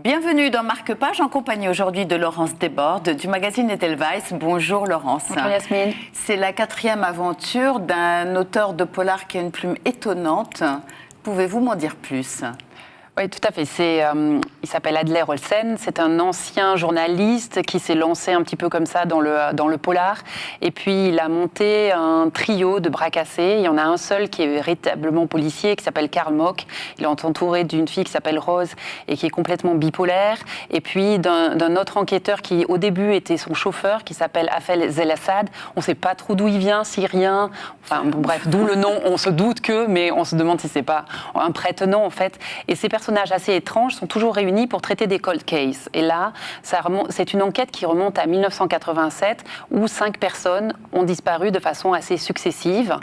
Bienvenue dans Marque-Page, en compagnie aujourd'hui de Laurence Desbordes du magazine Edelweiss. Bonjour Laurence. Bonjour Yasmine. C'est la 4e aventure d'un auteur de polar qui a une plume étonnante. Pouvez-vous m'en dire plus ? Oui, tout à fait. Il s'appelle Adler Olsen. C'est un ancien journaliste qui s'est lancé un petit peu comme ça dans le polar. Et puis, il a monté un trio de bras cassés. Il y en a un seul qui est véritablement policier, qui s'appelle Karl Mock. Il est entouré d'une fille qui s'appelle Rose et qui est complètement bipolaire. Et puis, d'un autre enquêteur qui, au début, était son chauffeur, qui s'appelle Afel Zelassad. On ne sait pas trop d'où il vient, syrien. Enfin, bon, bref, d'où le nom. On se doute mais on se demande si c'est pas un prête-nom, en fait. Et ces personnages assez étranges sont toujours réunis pour traiter des cold cases. Et là, c'est une enquête qui remonte à 1987 où 5 personnes ont disparu de façon assez successive.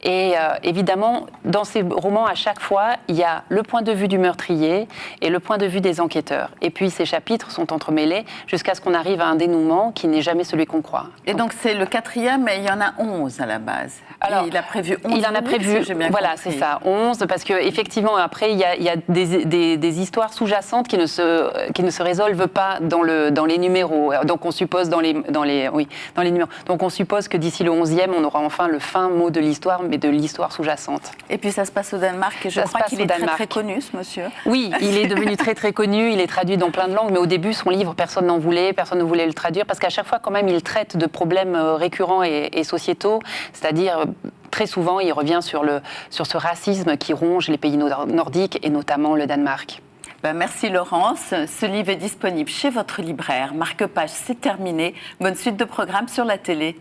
Et évidemment, dans ces romans, à chaque fois, il y a le point de vue du meurtrier et le point de vue des enquêteurs. Et puis ces chapitres sont entremêlés jusqu'à ce qu'on arrive à un dénouement qui n'est jamais celui qu'on croit. Et donc c'est le 4e, et il y en a 11 à la base. Alors, il a prévu 11. Il en a prévu, si voilà, c'est ça, 11, parce qu'effectivement, après, il y a des histoires sous-jacentes qui ne se résolvent pas dans les numéros. Donc, on suppose dans les numéros. Donc, on suppose que d'ici le 11e, on aura enfin le fin mot de l'histoire, mais de l'histoire sous-jacente. Et puis, ça se passe au Danemark, et je crois qu'il est très, très connu, ce monsieur. Oui, il est devenu très, très connu, il est traduit dans plein de langues, mais au début, son livre, personne n'en voulait, personne ne voulait le traduire, parce qu'à chaque fois, quand même, il traite de problèmes récurrents et sociétaux, c'est-à-dire... Très souvent, il revient sur ce racisme qui ronge les pays nordiques et notamment le Danemark. Merci Laurence. Ce livre est disponible chez votre libraire. Marque-Page, c'est terminé. Bonne suite de programmes sur la télé.